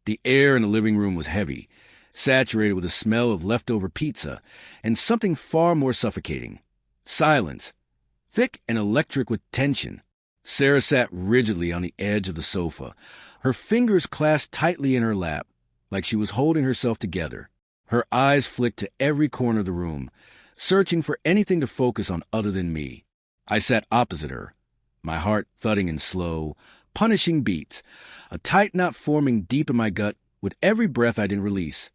The air in the living room was heavy, saturated with the smell of leftover pizza, and something far more suffocating. Silence, thick and electric with tension. Sarah sat rigidly on the edge of the sofa, her fingers clasped tightly in her lap, like she was holding herself together. Her eyes flicked to every corner of the room, searching for anything to focus on other than me. I sat opposite her, my heart thudding in slow, punishing beats, a tight knot forming deep in my gut with every breath I didn't release,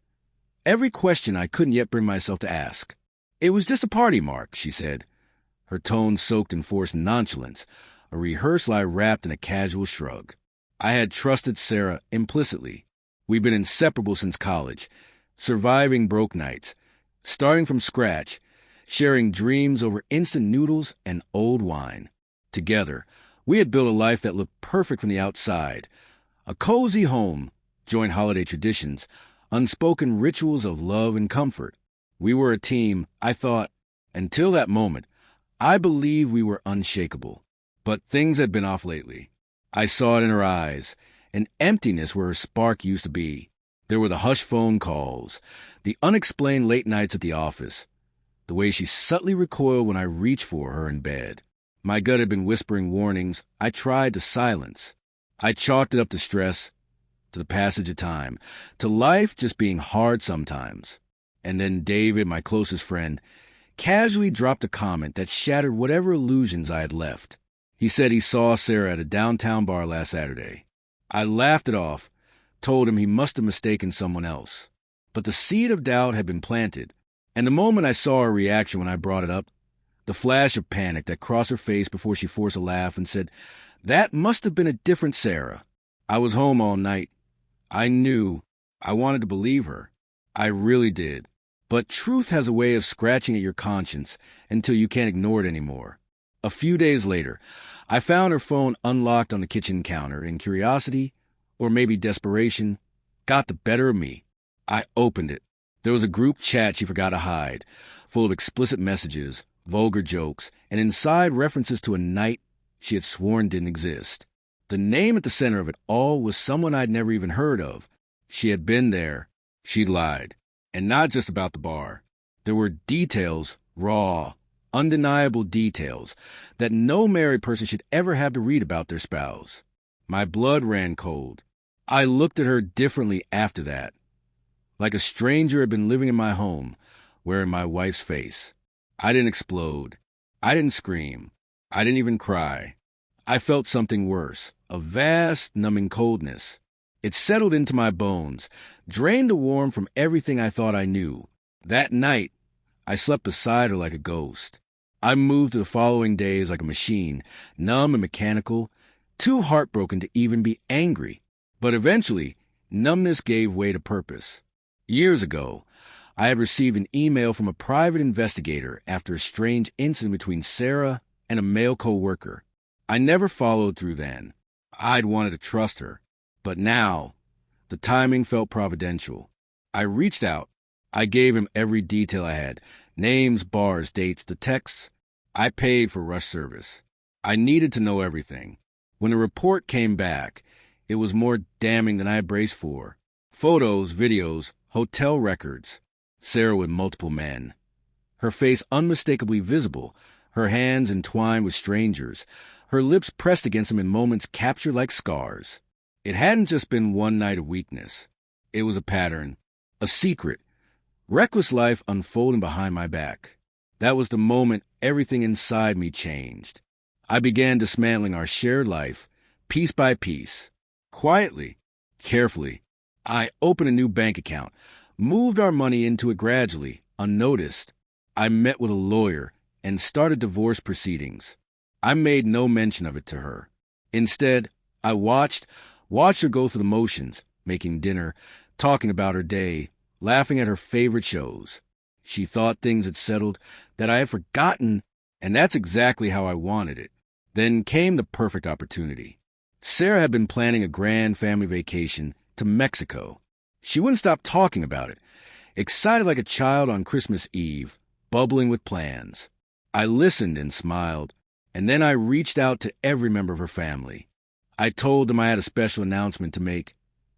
every question I couldn't yet bring myself to ask. "It was just a party, Mark," she said, her tone soaked in forced nonchalance, a rehearsal I wrapped in a casual shrug. I had trusted Sarah implicitly. We'd been inseparable since college, surviving broke nights, starting from scratch, sharing dreams over instant noodles and old wine. Together, we had built a life that looked perfect from the outside. A cozy home, joint holiday traditions, unspoken rituals of love and comfort. We were a team, I thought. Until that moment, I believed we were unshakable. But things had been off lately. I saw it in her eyes, an emptiness where her spark used to be. There were the hushed phone calls, the unexplained late nights at the office, the way she subtly recoiled when I reached for her in bed. My gut had been whispering warnings I tried to silence. I chalked it up to stress, to the passage of time, to life just being hard sometimes. And then David, my closest friend, casually dropped a comment that shattered whatever illusions I had left. He said he saw Sarah at a downtown bar last Saturday. I laughed it off, told him he must have mistaken someone else. But the seed of doubt had been planted, and the moment I saw her reaction when I brought it up, the flash of panic that crossed her face before she forced a laugh and said, "That must have been a different Sarah." I was home all night. I knew. I wanted to believe her. I really did. But truth has a way of scratching at your conscience until you can't ignore it anymore. A few days later, I found her phone unlocked on the kitchen counter, and curiosity, or maybe desperation, got the better of me. I opened it. There was a group chat she forgot to hide, full of explicit messages, vulgar jokes, and inside references to a night she had sworn didn't exist. The name at the center of it all was someone I'd never even heard of. She had been there. She'd lied. And not just about the bar. There were details, raw, undeniable details, that no married person should ever have to read about their spouse. My blood ran cold. I looked at her differently after that. Like a stranger had been living in my home, wearing my wife's face. I didn't explode. I didn't scream. I didn't even cry. I felt something worse, a vast, numbing coldness. It settled into my bones, drained the warmth from everything I thought I knew. That night, I slept beside her like a ghost. I moved through the following days like a machine, numb and mechanical, too heartbroken to even be angry. But eventually, numbness gave way to purpose. Years ago, I had received an email from a private investigator after a strange incident between Sarah and a male co-worker. I never followed through then. I'd wanted to trust her. But now, the timing felt providential. I reached out. I gave him every detail I had. Names, bars, dates, the texts. I paid for rush service. I needed to know everything. When the report came back, it was more damning than I had braced for. Photos, videos, hotel records. Sarah with multiple men. Her face unmistakably visible, her hands entwined with strangers, her lips pressed against them in moments captured like scars. It hadn't just been one night of weakness. It was a pattern, a secret, reckless life unfolding behind my back. That was the moment everything inside me changed. I began dismantling our shared life, piece by piece. Quietly, carefully, I opened a new bank account, moved our money into it gradually, unnoticed. I met with a lawyer and started divorce proceedings. I made no mention of it to her. Instead, I watched her go through the motions, making dinner, talking about her day, laughing at her favorite shows. She thought things had settled, that I had forgotten, and that's exactly how I wanted it. Then came the perfect opportunity. Sarah had been planning a grand family vacation to Mexico. She wouldn't stop talking about it, excited like a child on Christmas Eve, bubbling with plans. I listened and smiled, and then I reached out to every member of her family. I told them I had a special announcement to make.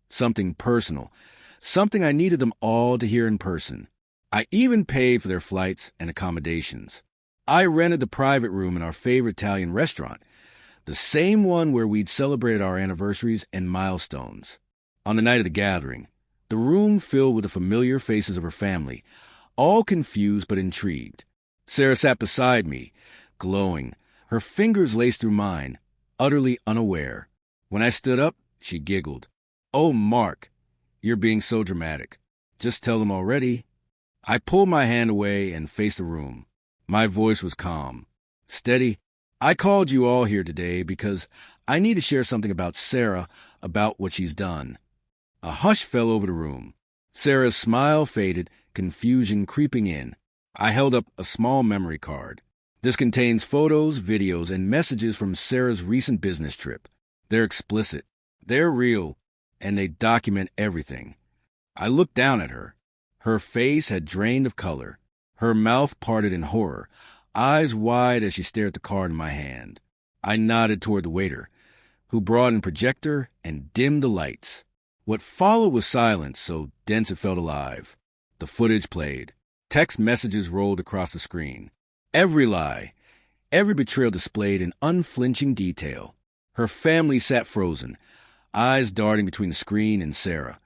something personal, something I needed them all to hear in person. I even paid for their flights and accommodations. I rented the private room in our favorite Italian restaurant, the same one where we'd celebrated our anniversaries and milestones. On the night of the gathering, the room filled with the familiar faces of her family, all confused but intrigued. Sarah sat beside me, glowing, her fingers laced through mine, utterly unaware. When I stood up, she giggled. "Oh, Mark, you're being so dramatic. Just tell them already." I pulled my hand away and faced the room. My voice was calm, steady. "I called you all here today because I need to share something about Sarah, about what she's done." A hush fell over the room. Sarah's smile faded, confusion creeping in. I held up a small memory card. This contains photos, videos, and messages from Sarah's recent business trip. They're explicit, they're real, and they document everything. I looked down at her. Her face had drained of color, her mouth parted in horror, eyes wide as she stared at the card in my hand. I nodded toward the waiter, who brought in a projector and dimmed the lights. What followed was silence so dense it felt alive. The footage played. Text messages rolled across the screen. Every lie, every betrayal displayed in unflinching detail. Her family sat frozen, eyes darting between the screen and Sarah,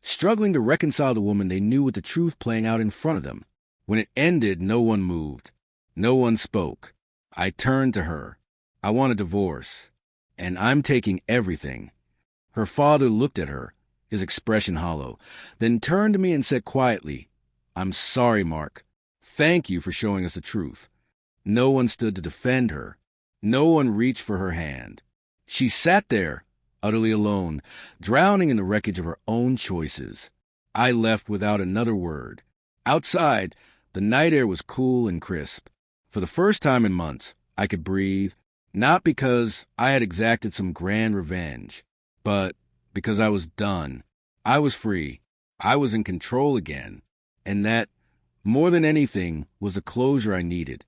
struggling to reconcile the woman they knew with the truth playing out in front of them. When it ended, no one moved. No one spoke. I turned to her. "I want a divorce, and I'm taking everything." Her father looked at her, his expression hollow, then turned to me and said quietly, "I'm sorry, Mark. Thank you for showing us the truth." No one stood to defend her. No one reached for her hand. She sat there, utterly alone, drowning in the wreckage of her own choices. I left without another word. Outside, the night air was cool and crisp. For the first time in months, I could breathe, not because I had exacted some grand revenge, but because I was done. I was free. I was in control again. And that, more than anything, was the closure I needed.